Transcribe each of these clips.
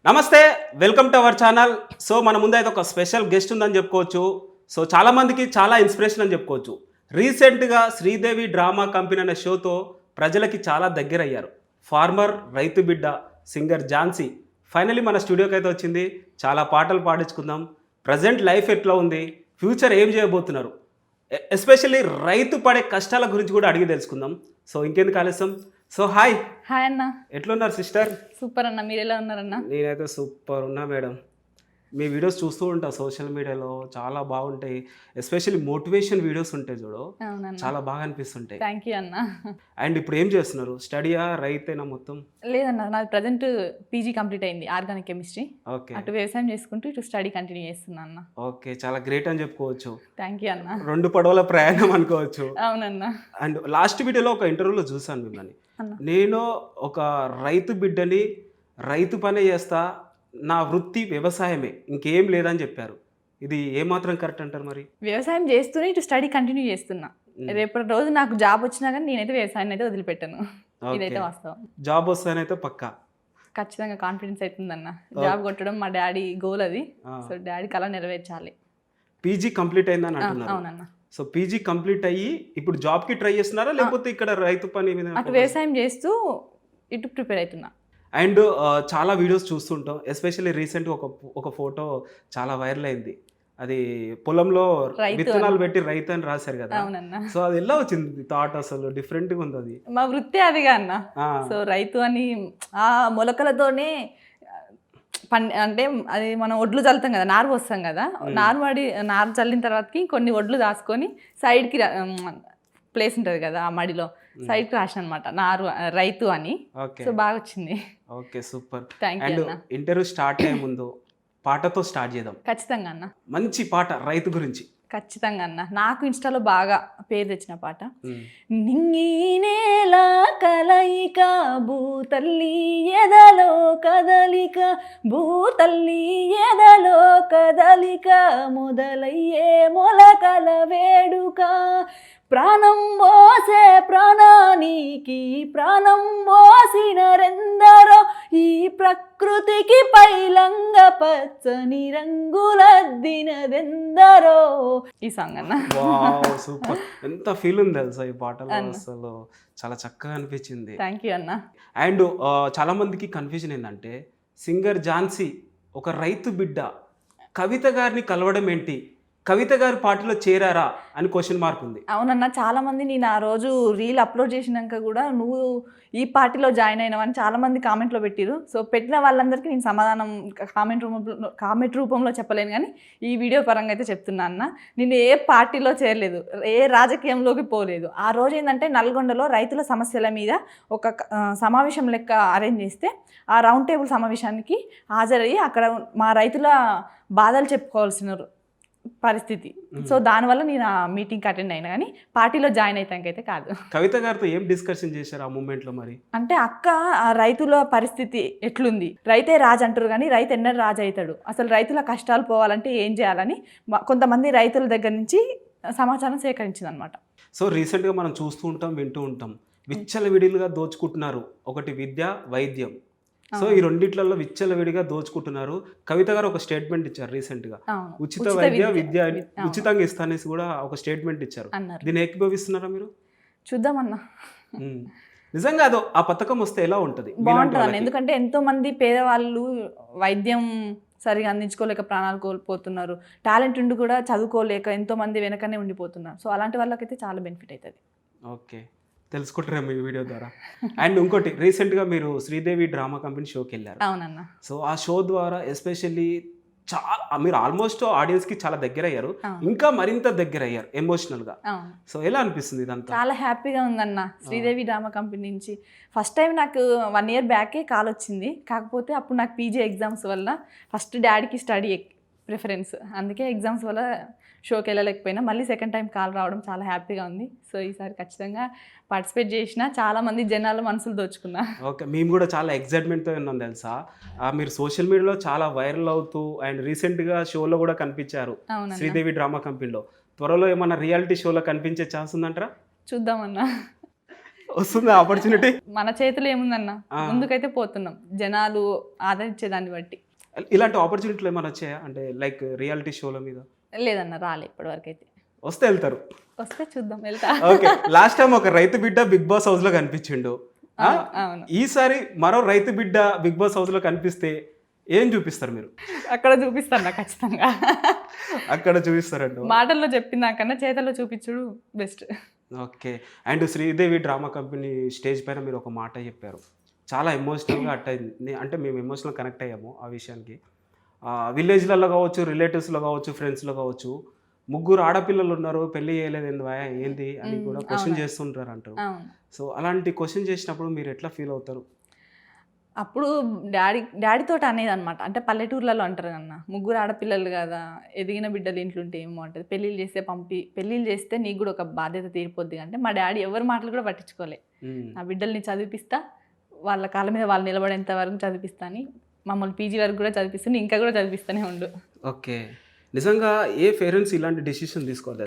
నమస్తే, welcome to our channel. So మన ముందు అయితే ఒక స్పెషల్ గెస్ట్ ఉందని చెప్పుకోవచ్చు. సో చాలా మందికి చాలా ఇన్స్పిరేషన్ అని చెప్పుకోవచ్చు. రీసెంట్గా శ్రీదేవి డ్రామా కంపెనీ అనే షోతో ప్రజలకి చాలా దగ్గర అయ్యారు. ఫార్మర్, రైతు బిడ్డ, సింగర్ ఝాన్సీ ఫైనలీ మన స్టూడియోకి అయితే వచ్చింది. చాలా పాటలు పాడించుకుందాం. ప్రజెంట్ లైఫ్ ఎట్లా ఉంది, ఫ్యూచర్ ఏం చేయబోతున్నారు, ఎస్పెషల్లీ రైతు పడే కష్టాల గురించి కూడా అడిగి తెలుసుకుందాం. సో ఇంకెందుకు ఆలస్యం. సో హాయ్ అన్న, ఎట్లున్నారు సిస్టర్? సూపర్ అన్న, మీరు ఎలా ఉన్నారన్న? నేనైతే సూపర్ ఉన్నా మేడం. మీ వీడియోస్ చూస్తూ ఉంటా సోషల్ మీడియాలో, చాలా బాగుంటాయి. ఎస్పెషల్లీ మోటివేషన్ వీడియోస్ ఉంటాయి చూడు, చాలా బాగా అనిపిస్తుంటాయి. థ్యాంక్ యూ అన్న. అండ్ ఇప్పుడు ఏం చేస్తున్నారు? స్టడీయా, రైతేనా మొత్తం? లేదన్న, నాది ప్రజెంట్ పీజీ కంప్లీట్ అయింది, ఆర్గానిక్ కెమిస్ట్రీ. ఓకే, అటు వ్యవసాయం చేసుకుంటూ ఇటు స్టడీ కంటిన్యూ చేస్తున్నా అన్న. ఓకే, చాలా గ్రేట్ అని చెప్పుకోవచ్చు. థ్యాంక్ యూ అన్న. 2 పడవల ప్రయాణం అనుకోవచ్చు. అవునన్న. అండ్ లాస్ట్ వీడియోలో ఒక ఇంటర్వ్యూలో చూసాను మిమ్మల్ని. నేను ఒక రైతు బిడ్డని, రైతు పనే చేస్తా, నా వృత్తి వ్యవసాయమే, ఇంకేం లేదని చెప్పారు. ఇది ఏమాత్రం కరెక్ట్ అంటారు మరి? వ్యవసాయం చేస్తూనే ఇటు స్టడీ కంటిన్యూ చేస్తున్నా. రేపటి రోజు నాకు జాబ్ వచ్చినా కానీ నేనైతే వ్యవసాయం అయితే వదిలిపెట్టాను. ఇదైతే వాస్తవం. జాబ్ వస్తానైతే పక్కా, ఖచ్చితంగా కాన్ఫిడెన్స్ అవుతుందన్న. జాబ్ కొట్టడం మా డాడీ గోల్ అది. సో డాడీ కళ నెరవేర్చాలి. పీజీ కంప్లీట్ అయిందని అంటున్నారు. అవునన్న. సో పీజీ కంప్లీట్ అయ్యి ఇప్పుడు జాబ్ కి ట్రై చేస్తున్నారా, లేకపోతే ఇక్కడ రైతు పని మీద? అటు వ్యవసాయం చేస్తూ ఇటు ప్రిపేర్ అవుతున్నా. అండ్ చాలా వీడియోస్ చూస్తుంటాం. ఎస్పెషల్లీ రీసెంట్ ఒక ఫోటో చాలా వైరల్ అయింది. అది పొలంలో విత్తనాలు పెట్టి రైతు అని రాశారు కదా. సో అది ఎలా వచ్చింది థాట్? అసలు డిఫరెంట్ గా ఉంది. అది మా వృత్తి అదిగా అన్న. సో రైతు అని ఆ మొలకలతోనే అంటే అది మనం ఒడ్లు చల్లుతాం కదా, నారు పోస్తాం కదా, నారు చల్లిన తర్వాతకి కొన్ని ఒడ్లు దాచుకొని సైడ్కి ప్లేస్ ఉంటుంది కదా, ఆ మడిలో సైడ్కి రాసిన అనమాట నారు రైతు అని. సో బాగా వచ్చింది. Okay, super. థ్యాంక్ యూ అన్న. ఇంటర్వ్యూ స్టార్ట్ అయ్యే ముందు పాటతో స్టార్ట్ చేద్దాం. ఖచ్చితంగా అన్న. మంచి పాట రైతు గురించి. ఖచ్చితంగా అన్న. నాకు ఇన్స్టాలో బాగా పేరు తెచ్చిన పాట. నింగి నేల కలయిక, భూతల్లి ఎదలో కదలిక, భూతల్లి ఎదలో కదలిక, మొదలయ్యే మొలకల వేడుక, ప్రాణం పోసే ప్రాణానికి ప్రాణం పోసిన రెందరో, ఈ ప్రకృతికి పైలంగ పచ్చని రంగులద్దినదెందరో. ఈ సాంగ్ అన్న. సూపర్. ఎంత ఫీల్ ఉంది తెలుసా ఈ పాటలో, అసలు చాలా చక్కగా అనిపించింది. థ్యాంక్ యూ అన్న. అండ్ చాలా మందికి కన్ఫ్యూజన్ ఏంటంటే, సింగర్ ఝాన్సీ ఒక రైతు బిడ్డ కవిత గారిని కలవడం ఏంటి, కవిత గారి పార్టీలో చేరారా అని క్వశ్చన్ మార్క్ ఉంది. అవునన్నా, చాలా మంది నేను ఆ రోజు రీల్ అప్లోడ్ చేసినాక కూడా నువ్వు ఈ పార్టీలో జాయిన్ అయినావని చాలా మంది కామెంట్లో పెట్టిరు. సో పెట్టిన వాళ్ళందరికీ నేను సమాధానం కామెంట్ రూపంలో చెప్పలేను, కానీ ఈ వీడియో పరంగా అయితే చెప్తున్నా అన్న. నేను ఏ పార్టీలో చేరలేదు, ఏ రాజకీయంలోకి పోలేదు. ఆ రోజు ఏంటంటే నల్గొండలో రైతుల సమస్యల మీద ఒక సమావేశం లెక్క అరేంజ్ చేస్తే ఆ రౌండ్ టేబుల్ సమావేశానికి హాజరయ్యి అక్కడ మా రైతుల బాధలు చెప్పుకోవాల్సిన పరిస్థితి. సో దానివల్ల నేను ఆ మీటింగ్కి అటెండ్ అయినా, కానీ పార్టీలో జాయిన్ అయితే కాదు. కవిత గారితో ఏం డిస్కషన్ చేశారు ఆ మూమెంట్లో మరి? అంటే అక్క, ఆ రైతుల పరిస్థితి ఎట్లుంది, రైతే రాజు అంటారు కానీ రైతు ఎన్నడూ రాజు అవుతాడు, అసలు రైతుల కష్టాలు పోవాలంటే ఏం చేయాలని కొంతమంది రైతుల దగ్గర నుంచి సమాచారం సేకరించింది అనమాట. సో రీసెంట్గా మనం చూస్తూ ఉంటాం, వింటూ ఉంటాం, విచ్చలవిడిలుగా దోచుకుంటున్నారు. ఒకటి విద్య, వైద్యం. సో ఈ రెండిట్లలో విచ్చలవిడిగా దోచుకుంటున్నారు. కవిత గారు ఒక స్టేట్మెంట్ ఇచ్చారు రీసెంట్గా, ఉచిత విద్య ఉచితంగా ఇస్తానేసి కూడా ఒక స్టేట్మెంట్ ఇచ్చారు. దీన్ని ఏకీభవిస్తున్నారా మీరు? చూద్దామన్నా. నిజంగా అదో ఆ పథకం వస్తే ఎలా ఉంటుంది? బాగుంటుంది. ఎందుకంటే ఎంతో మంది పేదవాళ్ళు వైద్యం సరిగా అందించుకోలేక ప్రాణాలు కోల్పోతున్నారు. టాలెంట్ ఉండి కూడా చదువుకోలేక ఎంతో మంది వెనకనే ఉండిపోతున్నారు. సో అలాంటి వాళ్ళకైతే చాలా బెనిఫిట్ అవుతుంది. ఓకే, తెలుసుకుంటారేమో ఈ వీడియో ద్వారా. అండ్ ఇంకోటి, రీసెంట్గా మీరు శ్రీదేవి డ్రామా కంపెనీ షోకి వెళ్ళారు. అవునన్న. సో ఆ షో ద్వారా ఎస్పెషల్లీ చాలా మీరు ఆల్మోస్ట్ ఆడియన్స్కి చాలా దగ్గర అయ్యారు, ఇంకా మరింత దగ్గర అయ్యారు ఎమోషనల్గా. సో ఎలా అనిపిస్తుంది ఇదంతా? చాలా హ్యాపీగా ఉందన్న. శ్రీదేవి డ్రామా కంపెనీ నుంచి ఫస్ట్ టైం నాకు 1 year బ్యాకే కాల్ వచ్చింది. కాకపోతే అప్పుడు నాకు పీజీ ఎగ్జామ్స్ వల్ల ఫస్ట్ డాడీకి స్టడీ ప్రిఫరెన్స్, అందుకే ఎగ్జామ్స్ వల్ల షోకి వెళ్ళలేకపోయినా. మళ్ళీ సెకండ్ టైం కాల్ రావడం చాలా హ్యాపీగా ఉంది. సో ఈసారి ఖచ్చితంగా పార్టిసిపేట్ చేసిన, చాలా మంది జనాల మనసులు దోచుకున్నా. ఓకే, మేము కూడా చాలా ఎక్సైట్మెంట్తో ఉన్నాం తెలుసా. మీరు సోషల్ మీడియాలో చాలా వైరల్ అవుతూ అండ్ రీసెంట్గా షోలో కూడా కనిపించారు శ్రీదేవి డ్రామా కంపెనీలో. త్వరలో ఏమన్నా రియాలిటీ షోలో కనిపించే ఛాన్స్ ఉందంటారా? చూద్దామన్నా. వస్తుంది ఆపర్చునిటీ. మన చేతిలో ఏముందన్న, ఆ. ముందుకైతే పోతున్నాం జనాలు ఆదరించే దాన్ని బట్టి. ఇలాంటి ఆపర్చునిటీలు ఏమైనా వచ్చాయా అంటే లైక్ రియాలిటీ షోల మీద? లేదన్న, రాలే ఇప్పటివరకు అయితే. వస్తే వెళ్తారు. వస్తే చూద్దాం, వెళ్తా. ఓకే, లాస్ట్ టైం ఒక రైతు బిడ్డ బిగ్ బాస్ హౌస్ లో కనిపించిండు. అవును. ఈసారి మరో రైతు బిడ్డ బిగ్ బాస్ హౌస్ లో కనిపిస్తే ఏం చూపిస్తారు మీరు? అక్కడ చూపిస్తాను ఖచ్చితంగా. అక్కడ చూపిస్తారంట. మాటల్లో చెప్పినాకన్నా చేతల్లో చూపించుడు best. Okay. And Sridevi drama company stage పైన మీరు ఒక మాట చెప్పారు, చాలా ఎమోషనల్గా అట్టయింది. అంటే మేము ఎమోషనల్ కనెక్ట్ అయ్యాము ఆ విషయానికి. విలేజ్లలో కావచ్చు, రిలేటివ్స్లో కావచ్చు, ఫ్రెండ్స్లో కావచ్చు, 3 ఆడపిల్లలు ఉన్నారు, పెళ్లి చేయలేదు ఏంది అని కూడా క్వశ్చన్ చేస్తుంటారు అంటారు. అవును. సో అలాంటి క్వశ్చన్ చేసినప్పుడు మీరు ఎట్లా ఫీల్ అవుతారు? అప్పుడు డాడీతో అనేది అనమాట. అంటే పల్లెటూర్లలో అంటారు కన్నా, 3 ఆడపిల్లలు కదా, ఎదిగిన బిడ్డలు ఇంట్లుంటే ఏమో అంటది, పెళ్ళిళ్ళు చేస్తే నీకు కూడా ఒక బాధ్యత తీరిపోద్ది అంటే, మా డాడీ ఎవరి మాటలు కూడా పట్టించుకోలే. నా బిడ్డల్ని చదివిపిస్తా, వాళ్ళ కాళ్ళ మీద వాళ్ళు నిలబడేంత వరకు చదివిస్తా అని, మమ్మల్ని పీజీ వరకు కూడా చదివిస్తాను, ఇంకా కూడా చదివిస్తూనే ఉండు. ఓకే. నిజంగా ఏ పేరెంట్స్ ఇలాంటి డెసిషన్ తీసుకోరు.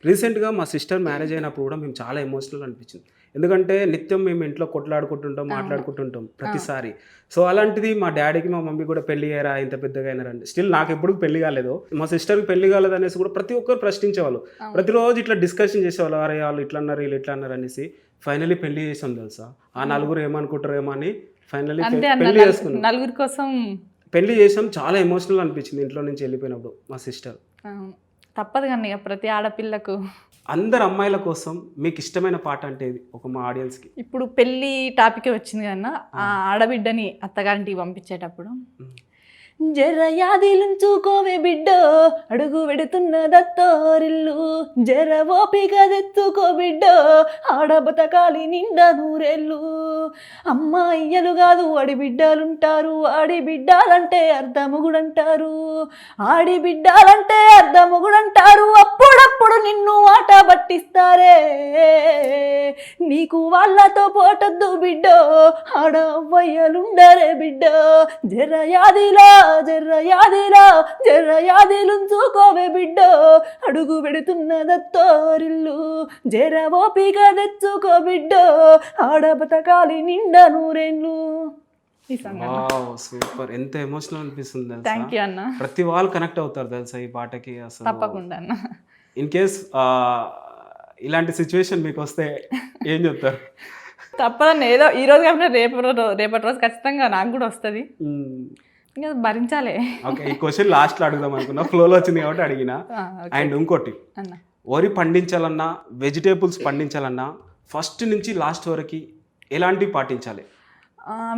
రీసెంట్గా మా సిస్టర్ మ్యారేజ్ అయినప్పుడు కూడా మేము చాలా ఎమోషనల్ అనిపించింది. ఎందుకంటే నిత్యం మేము ఇంట్లో కొట్లాడుకుంటుంటాం, మాట్లాడుకుంటుంటాం ప్రతిసారి. సో అలాంటిది మా డాడీకి మా మమ్మీ కూడా పెళ్లి అయ్యారా, ఇంత పెద్దగా అయినారండి. స్టిల్ నాకు ఎప్పుడు పెళ్లి కాలేదు, మా సిస్టర్కి పెళ్లి కాలేదు అనేసి కూడా ప్రతి ఒక్కరు ప్రశ్నించేవాళ్ళు. ప్రతిరోజు ఇట్లా డిస్కషన్ చేసేవాళ్ళు, అరే వాళ్ళు ఇట్లా అన్నారు, వీళ్ళు ఇట్లా అన్నారు అనేసి. ఫైనలీ పెళ్లి చేసాం తెలుసా. ఆ నలుగురు ఏమనుకుంటారేమో అని ఫైనలీ పెళ్లి చేసుకున్నాం. నలుగురి కోసం పెళ్లి చేసాం. చాలా ఎమోషనల్ అనిపించింది ఇంట్లో నుంచి వెళ్ళిపోయినప్పుడు మా సిస్టర్. తప్పదు కానీ ప్రతి ఆడపిల్లకు. అందరు అమ్మాయిల కోసం మీకు ఇష్టమైన పాట అంటే ఇది ఒక మా ఆడియన్స్కి. ఇప్పుడు పెళ్ళి టాపికే వచ్చింది కన్నా, ఆ ఆడబిడ్డని అత్తగారింటికి పంపించేటప్పుడు, జర యాదిలుంచుకోవే బిడ్డ, అడుగు పెడుతున్న దత్తోరిల్లు, జర ఓపిక తెచ్చుకో బిడ్డ, ఆడ బతకాలి నిండా నూరెళ్ళు. అమ్మాయిలు కాదు ఆడి బిడ్డలుంటారు, ఆడి బిడ్డాలంటే అర్ధముగుడంటారు, ఆడి బిడ్డాలంటే అర్ధముగుడంటారు. అప్పుడప్పుడు నిన్ను ఆట పట్టిస్తారే, నీకు వాళ్ళతో పోటద్దు బిడ్డ, ఆడ అవ్వయ్యలుండరే బిడ్డ, జర యాదిలుంచుకోవే బిడ్డ, అడుగు పెడుతున్న దత్తోరిల్లు, జర ఓపిక తెచ్చుకో బిడ్డ, ఆడ బతకాలి నిండా నూరేళ్ళు. సూపర్. ఎంత ఎమోషనల్ అనిపిస్తుంది థ్యాంక్ యూ అన్న. ప్రతి వాళ్ళు కనెక్ట్ అవుతారు తెలుసా ఈ పాటకి. అసలు తప్పకుండా అన్న. ఇన్ కేస్ ఇలాంటి సిచ్యువేషన్ మీకు వస్తే ఏం చెప్తారు? తప్పదన్న, ఏదో ఈ రోజు కాకుండా రేపటి రోజు ఖచ్చితంగా నాకు కూడా వస్తుంది, ఇంకా భరించాలి. ఓకే, ఈ క్వశ్చన్ లాస్ట్లో అడుగుదాం అనుకున్నా, ఫ్లోలో వచ్చింది కాబట్టి అడిగిన. అండ్ ఇంకోటి, వరి పండించాలన్నా, వెజిటేబుల్స్ పండించాలన్నా ఫస్ట్ నుంచి లాస్ట్ వరకు ఎలాంటివి పాటించాలి?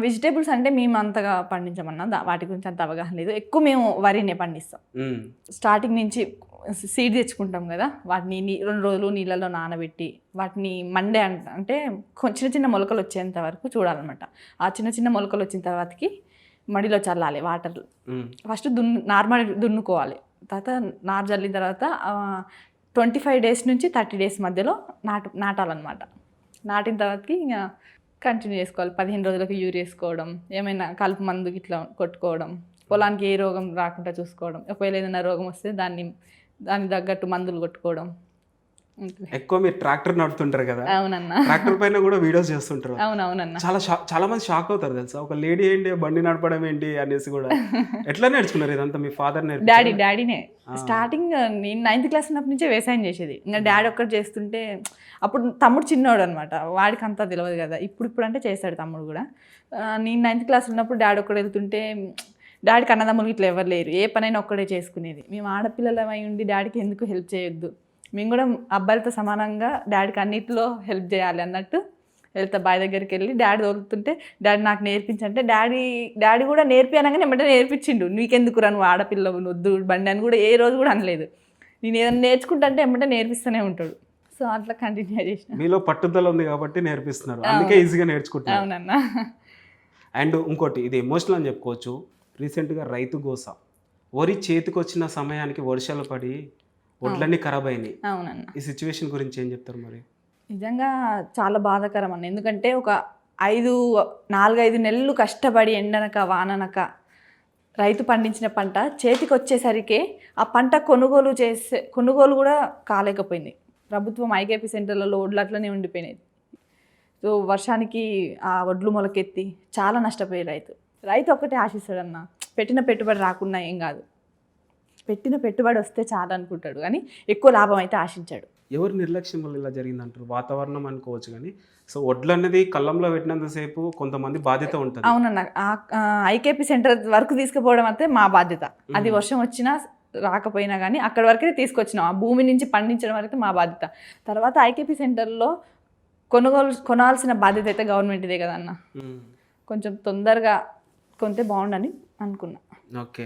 వెజిటేబుల్స్ అంటే మేము అంతగా పండించమన్నా, వాటి గురించి అంత అవగాహన లేదు. ఎక్కువ మేము వరినే పండిస్తాం. స్టార్టింగ్ నుంచి సీడ్ తెచ్చుకుంటాం కదా, వాటిని 2 రోజులు నీళ్ళలో నానబెట్టి వాటిని మండే అంటే చిన్న చిన్న మొలకలు వచ్చేంత వరకు చూడాలన్నమాట. ఆ చిన్న చిన్న మొలకలు వచ్చిన తర్వాతకి మడిలో చల్లాలి వాటర్. ఫస్ట్ నార్మల్ దున్నుకోవాలి, తర్వాత నారు చల్లిన తర్వాత 25 డేస్ నుంచి 30 డేస్ మధ్యలో నాటాలన్నమాట. నాటిన తర్వాతకి ఇంకా కంటిన్యూ చేసుకోవాలి. 15 రోజులకు యూరియా వేసుకోవడం, ఏమైనా కలుపు మందు ఇట్లా కొట్టుకోవడం, పొలానికి ఏ రోగం రాకుండా చూసుకోవడం, ఒకవేళ ఏదైనా రోగం వస్తే దానికి తగ్గట్టు మందులు కొట్టుకోవడం. ఎక్కువ మీరు ట్రాక్టర్ నడుపుతుంటారు కదా, అవునన్నా, ట్రాక్టర్ పైన కూడా వీడియోస్ చేస్తుంటారు. అవునవునన్నా, చాలా మంది షాక్ అవుతారు తెలుసా, ఒక లేడీ ఏంటి బండి నడపడం ఏంటి అనేసి కూడా. ఎట్లా నేర్చుకున్నారు ఇదంతా? మీ ఫాదర్ డాడీనే. స్టార్టింగ్ నేను 9th క్లాస్ ఉన్నప్పటి నుంచే వ్యవసాయం చేసేది. ఇంకా డాడీ ఒక్కటి చేస్తుంటే, అప్పుడు తమ్ముడు చిన్నోడు అనమాట, వాడికి అంతా తెలియదు కదా. ఇప్పుడు అంటే చేస్తాడు తమ్ముడు కూడా. నేను 9th క్లాస్ ఉన్నప్పుడు డాడీ ఒక్కడు వెళ్తుంటే, డాడీకి అన్నదమ్ములు ఇట్లా ఎవరు లేరు, ఏ పనైనా ఒక్కడే చేసుకునేది. మేము ఆడపిల్లలమై ఉండి డాడీకి ఎందుకు హెల్ప్ చేయొద్దు, మేము కూడా అబ్బాయిలతో సమానంగా డాడీకి అన్నిటిలో హెల్ప్ చేయాలి అన్నట్టు వెళ్తా. బాయ్ దగ్గరికి వెళ్ళి డాడీ తోలుతుంటే, డాడీ నాకు నేర్పించంటే, డాడీ కూడా నేర్పి అనగానే వెంటనే నేర్పించిండు. నీకెందుకురా, నువ్వు ఆడపిల్లవు, వద్దు బండి అని కూడా ఏ రోజు కూడా అనలేదు. నేను ఏదైనా నేర్చుకుంటా అంటే వెంటనే నేర్పిస్తూనే ఉంటాడు. సో అట్లా కంటిన్యూ చేసిన. మీలో పట్టుదల ఉంది కాబట్టి నేర్పిస్తున్నారు, అందుకే ఈజీగా నేర్చుకుంటున్నారు. అవునన్నా. అండ్ ఇంకోటి, ఇది ఎమోషనల్ అని చెప్పుకోవచ్చు. రీసెంట్గా రైతు గోస, వరి చేతికి వచ్చిన సమయానికి వర్షాలు పడి వడ్లన్నీ ఖరాబ్ అయినాయి. అవునన్నా. ఈ సిచ్యువేషన్ గురించి ఏం చెప్తారు మరి? నిజంగా చాలా బాధాకరం అన్న. ఎందుకంటే ఒక 4-5 నెలలు కష్టపడి ఎండనక వాననక రైతు పండించిన పంట చేతికి వచ్చేసరికి ఆ పంట కొనుగోలు కూడా కాలేకపోయింది. ప్రభుత్వం ఐకేపీ సెంటర్లలో వడ్లు అట్లనే ఉండిపోయినాయి. సో వర్షానికి ఆ వడ్లు మొలకెత్తి చాలా నష్టపోయే రైతు ఒక్కటే ఆశిస్తాడన్న, పెట్టిన పెట్టుబడి రాకున్నా ఏం కాదు, పెట్టిన పెట్టుబడి వస్తే చాలా అనుకుంటాడు కానీ ఎక్కువ లాభం అయితే ఆశించాడు. ఎవరు నిర్లక్ష్యం వల్ల ఇలా జరిగిందంటారు? వాతావరణం అనుకోవచ్చు కానీ సో వడ్లు అనేది కళ్ళంలో పెట్టినంతసేపు కొంతమంది బాధ్యత ఉంటుంది. అవునన్న, ఐకేపీ సెంటర్ వరకు తీసుకుపోవడం అయితే మా బాధ్యత. అది వర్షం వచ్చినా రాకపోయినా కానీ అక్కడి వరకే తీసుకొచ్చినాం. ఆ భూమి నుంచి పండించడం వరకు మా బాధ్యత. తర్వాత ఐకేపీ సెంటర్లో కొనాల్సిన బాధ్యత అయితే గవర్నమెంట్దే కదన్న. కొంచెం తొందరగా కొంటే బాగుండని అనుకున్నా. ఓకే.